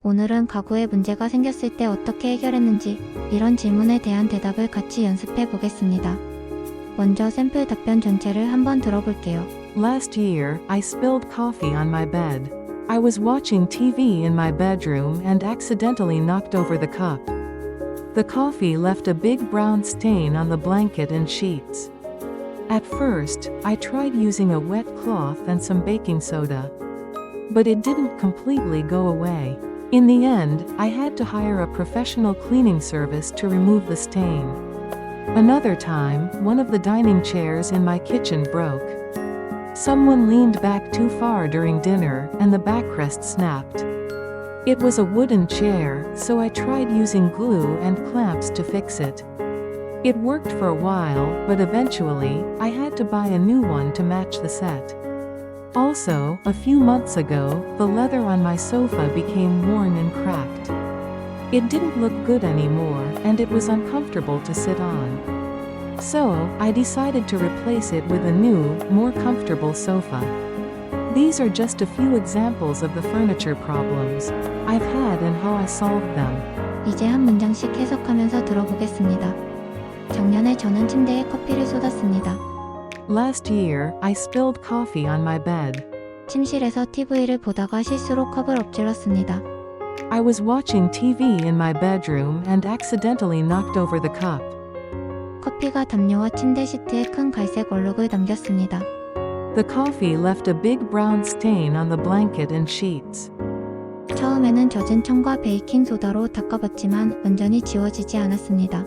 오늘은 가구에 문제가 생겼을 때 어떻게 해결했는지 이런 질문에 대한 대답을 같이 연습해 보겠습니다. 먼저 샘플 답변 전체를 한번 들어볼게요. Last year, I spilled coffee on my bed. I was watching TV in my bedroom and accidentally knocked over the cup. The coffee left a big brown stain on the blanket and sheets. At first, I tried using a wet cloth and some baking soda. But it didn't completely go away. In the end, I had to hire a professional cleaning service to remove the stain. Another time, one of the dining chairs in my kitchen broke. Someone leaned back too far during dinner, and the backrest snapped. It was a wooden chair, so I tried using glue and clamps to fix it. It worked for a while, but eventually, I had to buy a new one to match the set. Also, a few months ago, the leather on my sofa became worn and cracked. It didn't look good anymore, and it was uncomfortable to sit on. So, I decided to replace it with a new, more comfortable sofa. These are just a few examples of the furniture problems I've had and how I solved them. 이제 한 문장씩 해석하면서 들어보겠습니다. 작년에 저는 침대에 커피를 쏟았습니다. Last year, I spilled coffee on my bed. 침실에서 TV를 보다가 실수로 컵을 엎질렀습니다. I was watching TV in my bedroom and accidentally knocked over the cup. 커피가 담요와 침대 시트에 큰 갈색 얼룩을 남겼습니다. The coffee left a big brown stain on the blanket and sheets. 처음에는 젖은 청과 베이킹 소다로 닦아봤지만 완전히 지워지지 않았습니다.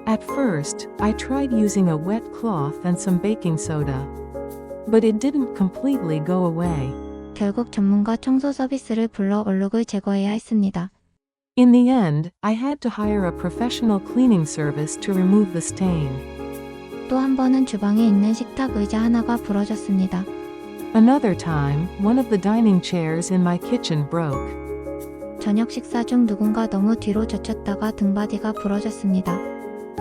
At first, I tried using a wet cloth and some baking soda. But it didn't completely go away. 결국 전문가 청소 서비스를 불러 얼룩을 제거해야 했습니다. In the end, I had to hire a professional cleaning service to remove the stain. 또 한 번은 주방에 있는 식탁 의자 하나가 부러졌습니다. Another time, one of the dining chairs in my kitchen broke. 저녁 식사 중 누군가 너무 뒤로 젖혔다가 등받이가 부러졌습니다.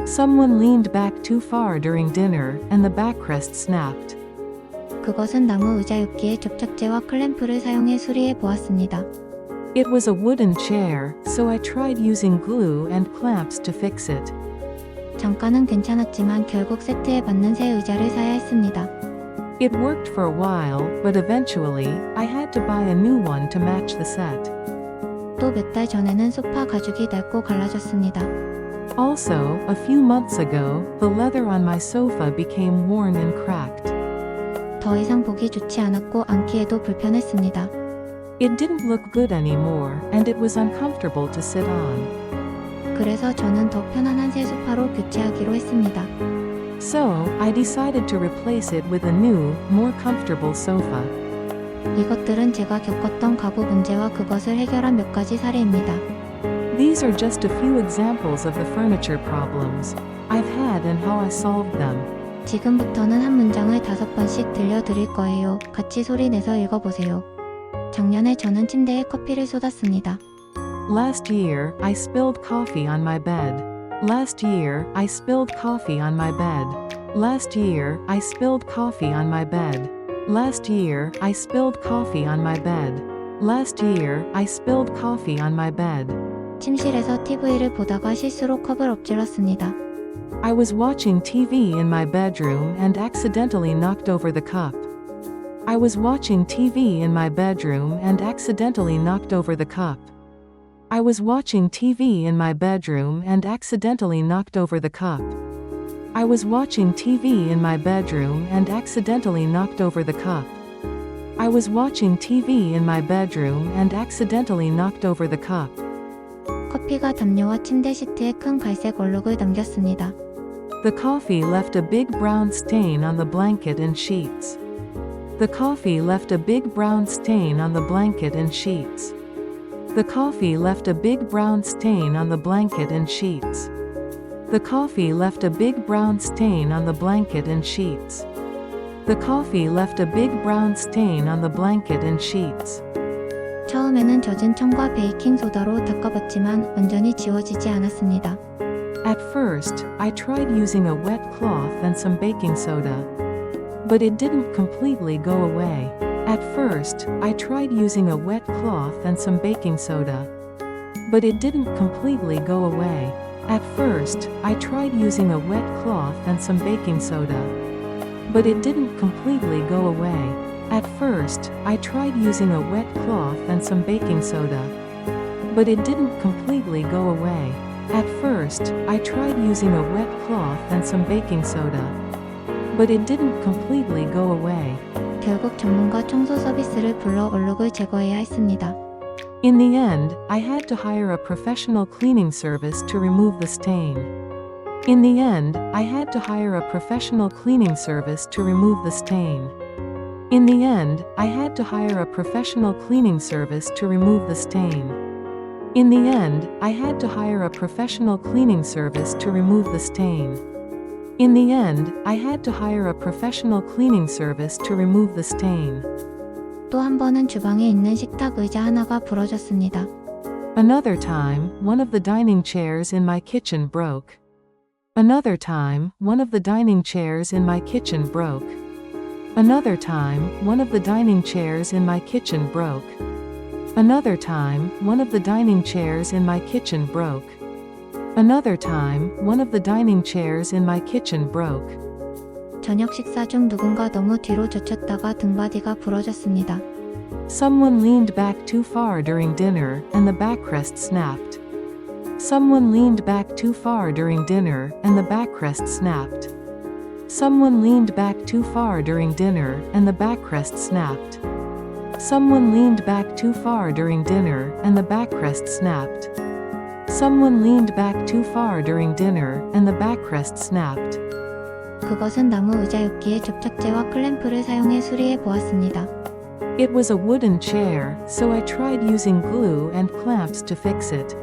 Someone leaned back too far during dinner, and the backrest snapped. 그것은 나무 의자였기에 접착제와 클램프를 사용해 수리해 보았습니다. It was a wooden chair, so I tried using glue and clamps to fix it. 잠깐은 괜찮았지만 결국 세트에 맞는 새 의자를 사야 했습니다. It worked for a while, but eventually, I had to buy a new one to match the set. 또 몇 달 전에는 소파 가죽이 낡고 갈라졌습니다. Also, a few months ago, the leather on my sofa became worn and cracked. 더 이상 보기 좋지 않았고 앉기에도 불편했습니다. It didn't look good anymore, and it was uncomfortable to sit on. 그래서 저는 더 편안한 새 소파로 교체하기로 했습니다. So, I decided to replace it with a new, more comfortable sofa. 이것들은 제가 겪었던 가구 문제와 그것을 해결한 몇 가지 사례입니다. These are just a few examples of the furniture problems I've had and how I solved them. 지금부터는 한 문장을 5번씩 들려드릴 거예요. 같이 소리 내서 읽어보세요. 작년에 저는 침대에 커피를 쏟았습니다. Last year, I spilled coffee on my bed. Last year, I spilled coffee on my bed. Last year, I spilled coffee on my bed. Last year, I spilled coffee on my bed. Last year, I spilled coffee on my bed. 침실에서 TV를 보다가 실수로 컵을 엎질렀습니다. I was watching TV in my bedroom and accidentally knocked over the cup. I was watching TV in my bedroom and accidentally knocked over the cup. I was watching TV in my bedroom and accidentally knocked over the cup. I was watching TV in my bedroom and accidentally knocked over the cup. I was watching TV in my bedroom and accidentally knocked over the cup. 커피가 담요와 침대 시트에 큰 갈색 얼룩을 남겼습니다. The coffee left a big brown stain on the blanket and sheets. The coffee left a big brown stain on the blanket and sheets. The coffee left a big brown stain on the blanket and sheets. The coffee left a big brown stain on the blanket and sheets. The coffee left a big brown stain on the blanket and sheets. 처음에는 젖은 청과 베이킹 소다로 닦아봤지만 완전히 지워지지 않았습니다. At first, I tried using a wet cloth and some baking soda. But it didn't completely go away. At first, I tried using a wet cloth and some baking soda. But it didn't completely go away. At first, I tried using a wet cloth and some baking soda. But it didn't completely go away. At first, I tried using a wet cloth and some baking soda. But it didn't completely go away. At first, I tried using a wet cloth and some baking soda. But it didn't completely go away. 결국 전문가 청소 서비스를 불러 얼룩을 제거해야 했습니다. In the end, I had to hire a professional cleaning service to remove the stain. In the end, I had to hire a professional cleaning service to remove the stain. In the end, I had to hire a professional cleaning service to remove the stain. In the end, I had to hire a professional cleaning service to remove the stain. In the end, I had to hire a professional cleaning service to remove the stain. 또 한 번은 주방에 있는 식탁 의자 하나가 부러졌습니다. Another time, one of the dining chairs in my kitchen broke. Another time, one of the dining chairs in my kitchen broke. Another time, one of the dining chairs in my kitchen broke. Another time, one of the dining chairs in my kitchen broke. Another time, one of the dining chairs in my kitchen broke. 저녁 식사 중 누군가 너무 뒤로 젖혔다가 등받이가 부러졌습니다. Someone leaned back too far during dinner, and the backrest snapped. Someone leaned back too far during dinner, and the backrest snapped. Someone leaned back too far during dinner, and the backrest snapped. Someone leaned back too far during dinner, and the backrest snapped. Someone leaned back too far during dinner, and the backrest snapped. 그것은 나무 의자였기에 접착제와 클램프를 사용해 수리해 보았습니다. It was a wooden chair, so I tried using glue and clamps to fix it.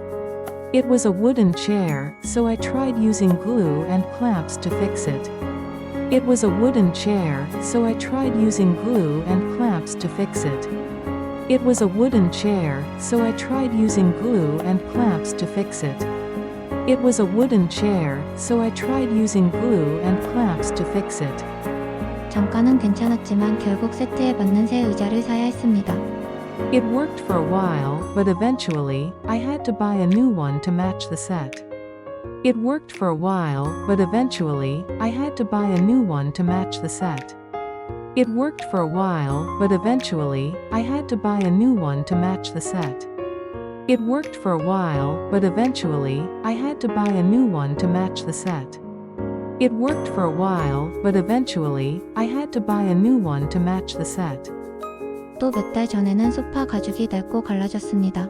It was a wooden chair, so I tried using glue and clamps to fix it. It was a wooden chair, so I tried using glue and clamps to fix it. It was a wooden chair, so I tried using glue and clamps to fix it. It was a wooden chair, so I tried using glue and clamps to fix it. 잠깐은 괜찮았지만 결국 세트에 맞는 새 의자를 사야 했습니다. It worked for a while, but eventually, I had to buy a new one to match the set. It worked for a while, but eventually, I had to buy a new one to match the set. It worked for a while, but eventually, I had to buy a new one to match the set. It worked for a while, but eventually, I had to buy a new one to match the set. It worked for a while, but eventually, I had to buy a new one to match the set. 또 몇 달 전에는 소파 가죽이 낡고 갈라졌습니다.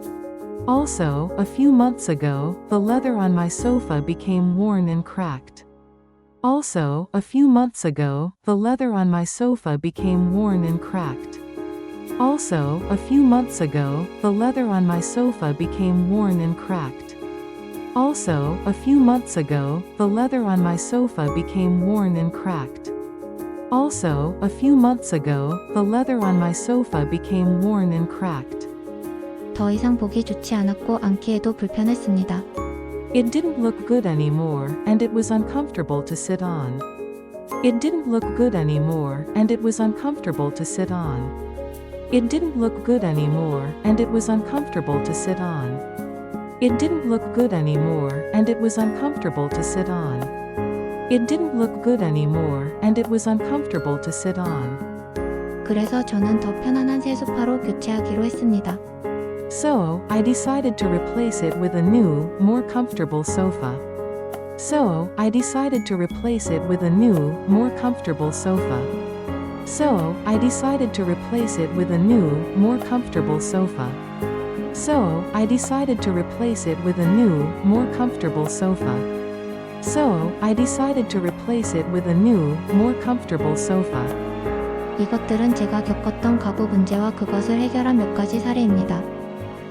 Also, a few months ago, the leather on my sofa became worn and cracked. Also, a few months ago, the leather on my sofa became worn and cracked. Also, a few months ago, the leather on my sofa became worn and cracked. Also, a few months ago, the leather on my sofa became worn and cracked. Also, a few months ago, the leather on my sofa became worn and cracked. 더 이상 보기 좋지 않았고 앉기에도 불편했습니다. It didn't look good anymore, and it was uncomfortable to sit on. It didn't look good anymore, and it was uncomfortable to sit on. It didn't look good anymore, and it was uncomfortable to sit on. It didn't look good anymore, and it was uncomfortable to sit on. It didn't look good anymore, and it was uncomfortable to sit on. 그래서 저는 더 편안한 새 소파로 교체하기로 했습니다. So, I decided to replace it with a new, more comfortable sofa. So, I decided to replace it with a new, more comfortable sofa. So, I decided to replace it with a new, more comfortable sofa. So, I decided to replace it with a new, more comfortable sofa. So, I decided to replace it with a new, more comfortable sofa. 이것들은 제가 겪었던 가구 문제와 그것을 해결한 몇 가지 사례입니다.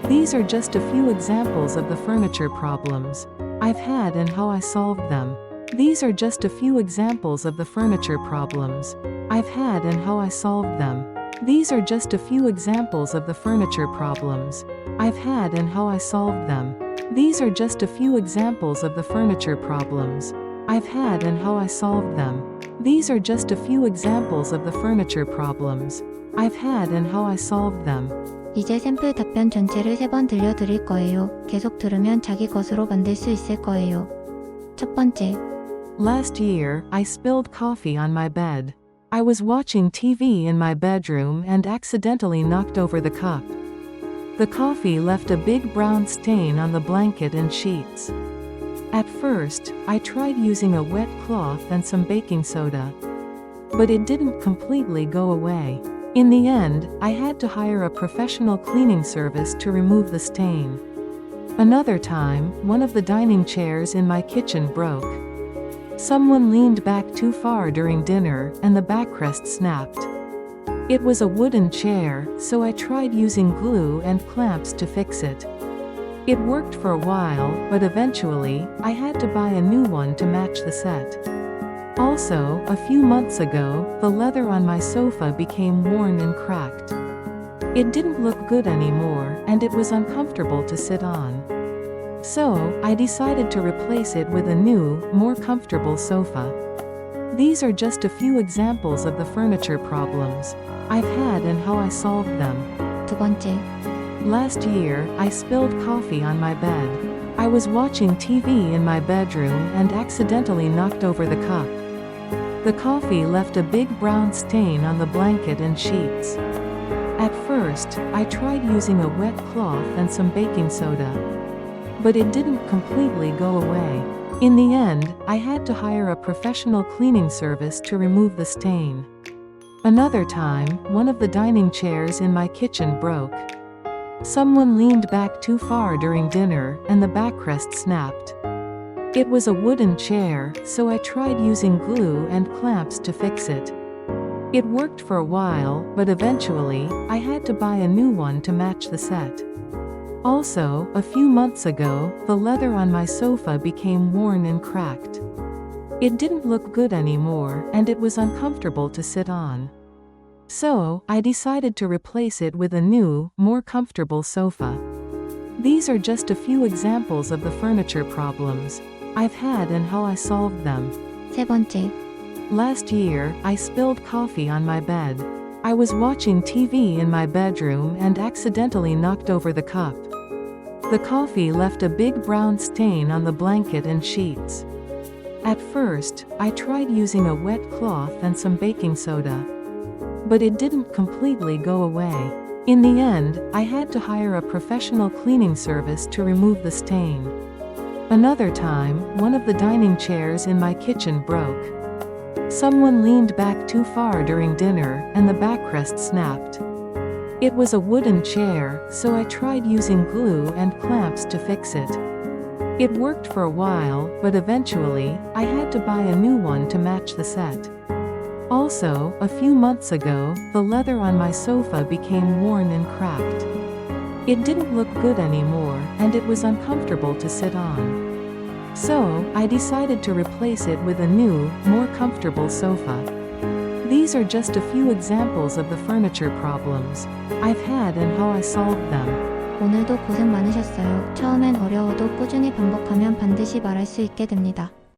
These are just a few examples of the furniture problems I've had and how I solved them. These are just a few examples of the furniture problems I've had and how I solved them. These are just a few examples of the furniture problems I've had and how I solved them. These are just a few examples of the furniture problems I've had and how I solved them. These are just a few examples of the furniture problems I've had and how I solved them. 이제 샘플 답변 전체를 3번 들려드릴 거예요. 계속 들으면 자기 것으로 만들 수 있을 거예요. 첫 번째, Last year, I spilled coffee on my bed. I was watching TV in my bedroom and accidentally knocked over the cup. The coffee left a big brown stain on the blanket and sheets. At first, I tried using a wet cloth and some baking soda. But it didn't completely go away. In the end, I had to hire a professional cleaning service to remove the stain. Another time, one of the dining chairs in my kitchen broke. Someone leaned back too far during dinner, and the backrest snapped. It was a wooden chair, so I tried using glue and clamps to fix it. It worked for a while, but eventually, I had to buy a new one to match the set. Also, a few months ago, the leather on my sofa became worn and cracked. It didn't look good anymore, and it was uncomfortable to sit on. So, I decided to replace it with a new, more comfortable sofa. These are just a few examples of the furniture problems I've had and how I solved them. 두 번째, Last year, I spilled coffee on my bed. I was watching TV in my bedroom and accidentally knocked over the cup. The coffee left a big brown stain on the blanket and sheets. At first, I tried using a wet cloth and some baking soda. But it didn't completely go away. In the end, I had to hire a professional cleaning service to remove the stain. Another time, one of the dining chairs in my kitchen broke. Someone leaned back too far during dinner, and the backrest snapped. It was a wooden chair, so I tried using glue and clamps to fix it. It worked for a while, but eventually, I had to buy a new one to match the set. Also, a few months ago, the leather on my sofa became worn and cracked. It didn't look good anymore, and it was uncomfortable to sit on. So, I decided to replace it with a new, more comfortable sofa. These are just a few examples of the furniture problems I've had and how I solved them. 세 번째, Last year, I spilled coffee on my bed. I was watching TV in my bedroom and accidentally knocked over the cup. The coffee left a big brown stain on the blanket and sheets. At first, I tried using a wet cloth and some baking soda. But it didn't completely go away. In the end, I had to hire a professional cleaning service to remove the stain. Another time, one of the dining chairs in my kitchen broke. Someone leaned back too far during dinner, and the backrest snapped. It was a wooden chair, so I tried using glue and clamps to fix it. It worked for a while, but eventually, I had to buy a new one to match the set. Also, a few months ago, the leather on my sofa became worn and cracked. It didn't look good anymore, and it was uncomfortable to sit on. So, I decided to replace it with a new, more comfortable sofa. These are just a few examples of the furniture problems I've had and how I solved them. 오늘도 고생 많으셨어요. 처음엔 어려워도 꾸준히 반복하면 반드시 말할 수 있게 됩니다.